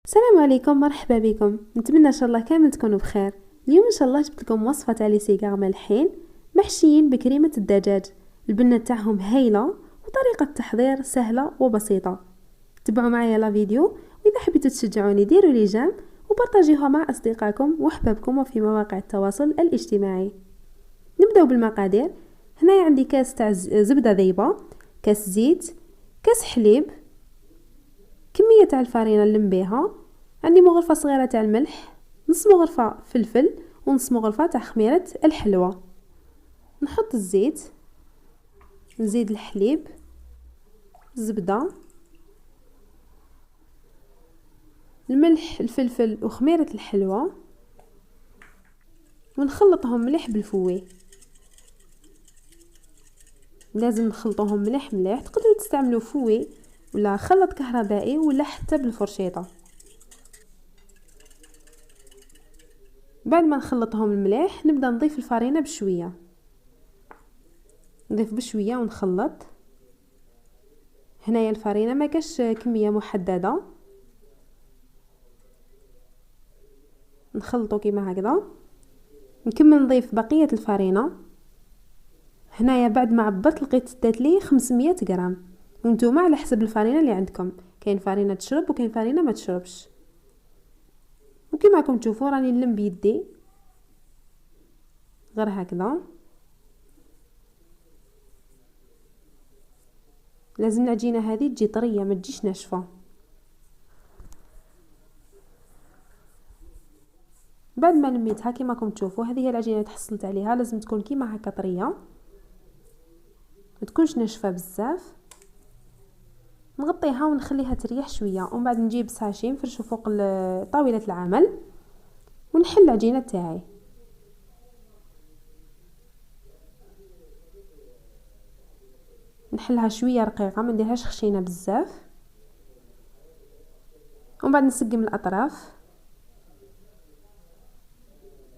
السلام عليكم، مرحبا بكم. نتمنى ان شاء الله كامل تكونوا بخير. اليوم ان شاء الله جبت لكم وصفه تاع لي سيغار مالحين محشيين بكريمه الدجاج. البنه تاعهم هايله وطريقه التحضير سهله وبسيطه. تبعوا معايا لا فيديو، واذا حبيتوا تشجعوني ديروا لي جيم وبارطاجيوها مع اصدقائكم واحبابكم وفي مواقع التواصل الاجتماعي. نبداو بالمقادير. هنايا عندي كاس تاع زبده ذيبه، كاس زيت، كاس حليب، كمية تاع الفرينة اللي نبيها، عندي مغرفة صغيرة تاع الملح، نص مغرفة فلفل، ونص مغرفة تاع خميرة الحلوى. نحط الزيت، نزيد الحليب، الزبدة، الملح، الفلفل وخميرة الحلوى، ونخلطهم مليح بالفوي. لازم نخلطوهم مليح مليح. تقدروا تستعملوا فوي ولا خلط كهربائي ولا حتى بالفرشيطة. بعد ما نخلطهم مليح نبدا نضيف الفرينة بشويه، نضيف بشويه ونخلط. هنايا الفرينة ما كاش كميه محدده، نخلطو كيما هكذا. نكمل نضيف بقيه الفرينة. هنايا بعد ما عبرت لقيت دات لي 500 غرام، وانتوما على حسب الفرينة اللي عندكم. كاين فرينة تشرب وكاين فرينة ما تشربش. وكيما راكم تشوفوا راني نلم بيدي غير هكذا. لازم العجينه هذه تجي طريه ما تجيش ناشفه. بعد ما لميتها كيما راكم تشوفوا هذه هي العجينه اللي تحصلت عليها. لازم تكون كيما هكا طريه، ما تكونش ناشفه بزاف. نغطيها ونخليها تريح شويه، ومن بعد نجيب ساشي نفرشو فوق طاوله العمل ونحل العجينه تاعي. نحلها شويه رقيقه، ما نديرهاش خشينه بزاف. ومن بعد نسقم الاطراف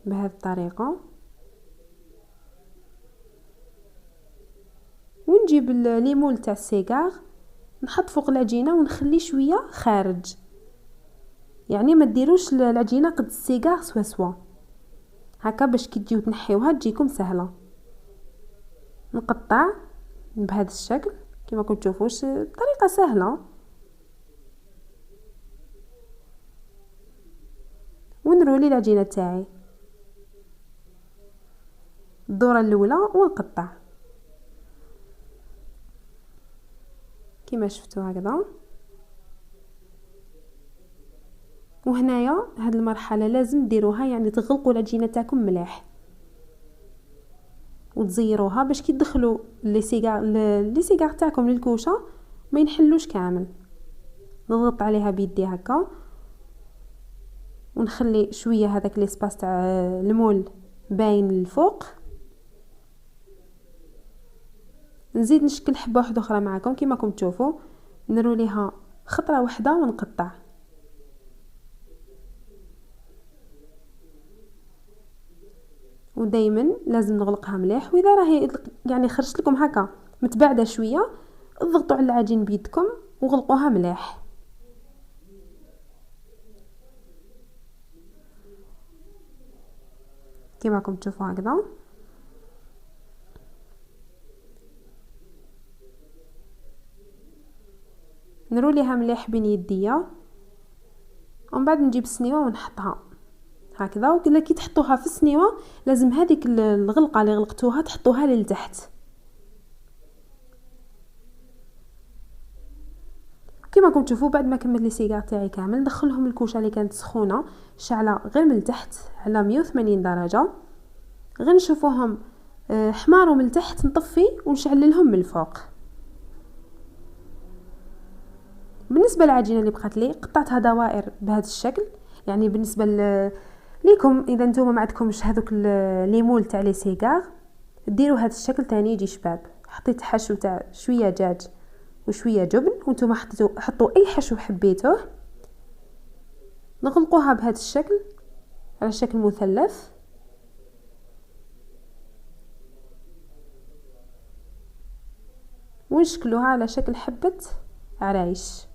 بهذه الطريقه، ونجيب الليمون تاع السيغار نحط فوق العجينه ونخلي شويه خارج. يعني ما ديروش العجينه قد السيغار سوا سوا هكا، باش كي تجيو تنحيوها تجيكم سهله. نقطع بهذا الشكل كما كنتو تشوفوش، طريقه سهله. ونرولي العجينه تاعي الدوره الاولى ونقطع كما شفتوا هكذا. وهنايا هاد المرحله لازم ديروها، يعني تغلقوا العجينه تاعكم مليح وتزيروها باش كي تدخلوا لي سيغار تاعكم للكوشه ما ينحلوش كامل. نضغط عليها بيدي هكا ونخلي شويه هذاك ليسباس تاع المول باين للفوق. نزيد نشكل حبه واحده اخرى معكم كيما راكم تشوفوا. نروليها خطره واحده ونقطع. ودائما لازم نغلقها مليح. واذا راهي يعني خرجت لكم هكا متباعده شويه، اضغطوا على العجين بيدكم وغلقوها مليح. كيما راكم تشوفوا هكذا. نروليها مليح بين يديا، ومن بعد نجيب السنيوه ونحطها هكذا. وكلا كي تحطوها في السنيوه لازم هذيك الغلقه اللي غلقتوها تحطوها للتحت. كيما راكم تشوفوا بعد ما كملت لي سيغار تاعي كامل ندخلهم الكوشه اللي كانت سخونه شعله غير من التحت على 180 درجه. غير نشوفوهم حماروا من التحت نطفي ونشعل لهم من الفوق. بالنسبه للعجينه اللي بقات لي قطعتها دوائر بهذا الشكل. يعني بالنسبه ليكم اذا نتوما ما عندكمش هذوك ليمول تاع لي سيغار ديروا هذا الشكل تاني يجي شباب. حطيت حشو تاع شويه دجاج وشويه جبن، وانتم حطوا اي حشو حبيتوه. نغلقوها بهذا الشكل على شكل مثلث، ونشكلوها على شكل حبه عرايش.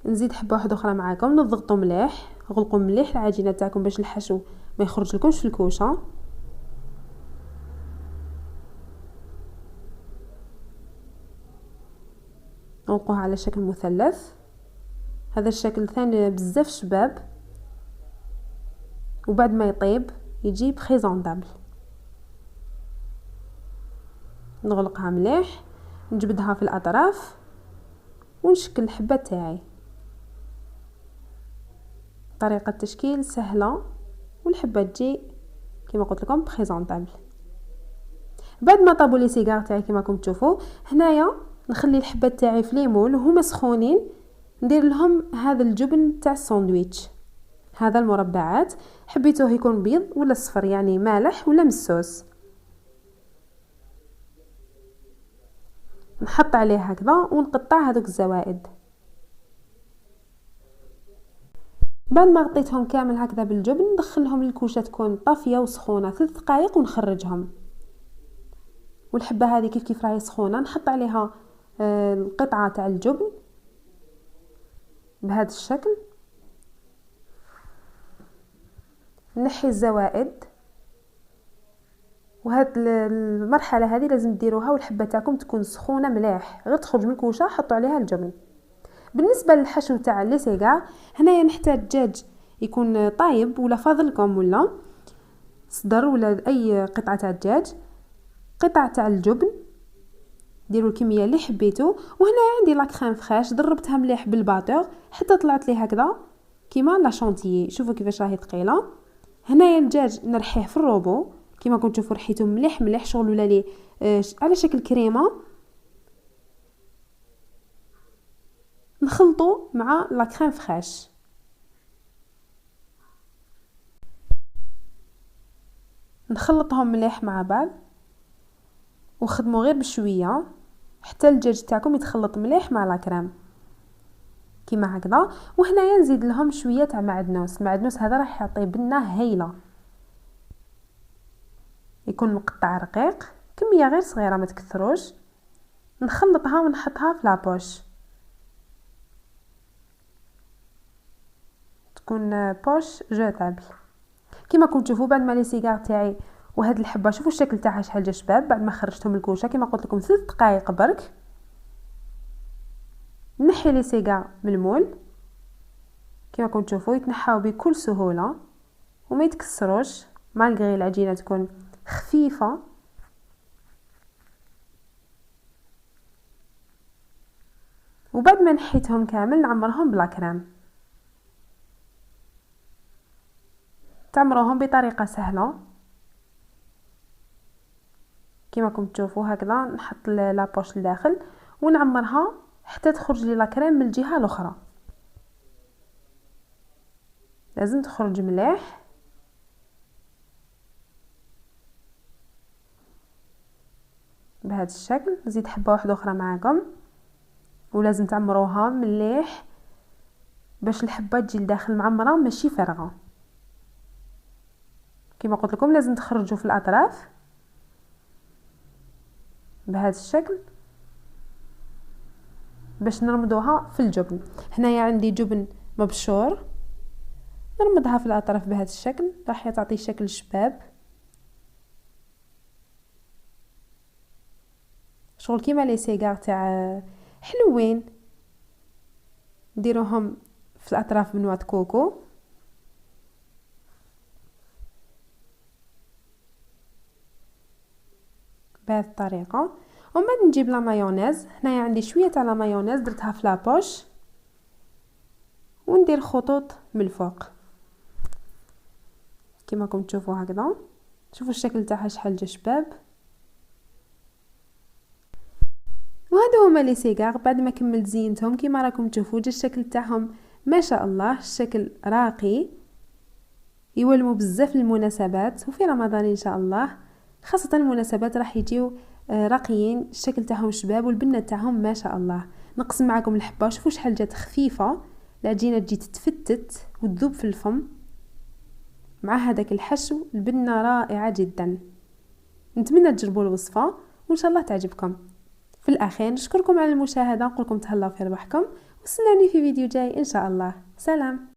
نزيد حبه واحده اخرى معاكم، نضغطوا مليح، غلقوا مليح العجينه تاعكم باش الحشو ما يخرج لكمش في الكوشه. نغلقوها على شكل مثلث. هذا الشكل ثاني بزاف شباب، وبعد ما يطيب يجي بريزونطابل. نغلقها مليح، نجبدها في الاطراف ونشكل الحبه تاعي. طريقه التشكيل سهله والحبه تجي كما قلت لكم بريزونطابل. بعد ما طابوا لي سيجار تاعي كما راكم تشوفوا هنايا، نخلي الحبات تاعي في ليمون وهما سخونين، ندير لهم هذا الجبن تاع الساندويتش، هذا المربعات، حبيتوه يكون بيض ولا صفر يعني مالح ولا مسوس. نحط عليه هكذا ونقطع هذوك الزوائد. بعد ما غطيتهم كامل هكذا بالجبن، ندخلهم للكوشه تكون طافيه وسخونه 3 دقائق ونخرجهم. والحبه هذه كيف راهي سخونه نحط عليها القطعه تاع الجبن بهذا الشكل. نحي الزوائد، وهاد المرحله هذه لازم ديروها والحبه تاعكم تكون سخونه مليح، غير تخرج من الكوشه حطوا عليها الجبن. بالنسبه للحشو تاع لي سيغار، هنايا نحتاج دجاج يكون طايب ولا فاضلكم ولا صدر ولا اي قطعه تاع الدجاج، قطعه تاع الجبن، ديروا الكميه اللي حبيتو. وهنا عندي لا كريم فريش ضربتها مليح بالباتور حتى طلعت لي هكذا كيما لا شونتيي، شوفوا كيفاش راهي ثقيله. هنايا الدجاج نرحيه في الروبو كيما كنتو تشوفوا، رحيته مليح مليح شغل ولا لي على شكل كريمه. نخلطو مع لا كريم فريش. نخلطهم مليح مع بعض وخدموا غير بشويه حتى الدجاج تاعكم يتخلط مليح مع لا كريم كيما هكذا. وهنايا نزيد لهم شويه تاع معدنوس، معدنوس هذا راح يعطي بنه هايله، يكون مقطع رقيق، كميه غير صغيره ما تكثروش. نخلطها ونحطها في لابوش، تكون بوش جوتابل كيما كنتو تشوفوا. بعد ما لي سيجار تاعي وهاد الحبه شوفوا الشكل تاعها شحال جا شباب، بعد ما خرجتهم من الكوشه كيما قلت لكم 3 دقائق برك. نحي لي سيجار من المول كيما كنتو تشوفوا، يتنحاو بكل سهوله وما يتكسروش مالغري العجينه تكون خفيفه. وبعد ما نحيتهم كامل نعمرهم بلا كريم، تعمروهم بطريقه سهله كيما راكم تشوفوا هكذا. نحط لابوش لداخل ونعمرها حتى تخرج لي لا كريم من الجهه الاخرى، لازم تخرج مليح. بهذا الشكل نزيد حبه واحده اخرى معكم، ولازم تعمروها مليح باش الحبه تجي لداخل معمره ماشي فارغه. كما قلت لكم لازم تخرجوا في الاطراف بهذا الشكل باش نرمدوها في الجبن. هنايا عندي جبن مبشور، نرمدها في الاطراف بهذا الشكل، راح تعطي شكل شباب شغل كيما لي سيجار تاع حلوين. نديروهم في الاطراف بنواه كوكو بهذه الطريقه. ومن بعد نجيب لا مايونيز، هنايا عندي شويه تاع لا مايونيز درتها في لابوش وندير خطوط من الفوق كما راكم تشوفوا هكذا. شوفوا الشكل تاعها شحال جا شباب. وهذا هما لي سيجار بعد ما كملت زينتهم كما راكم تشوفوا جا الشكل تاعهم ما شاء الله، الشكل راقي يولموا بزاف للمناسبات وفي رمضان ان شاء الله، خاصه المناسبات راح يجيو راقيين، الشكل تاعهم شباب والبنه تاعهم ما شاء الله. نقسم معكم الحبه، شوفوا شحال جات خفيفه، العجينه تجي تتفتت وتذوب في الفم مع هذاك الحشو، البنه رائعه جدا. نتمنى تجربوا الوصفه وان شاء الله تعجبكم. في الاخير نشكركم على المشاهده، نقول لكم تهلاو في ربحكم واستنوني في فيديو جاي ان شاء الله. سلام.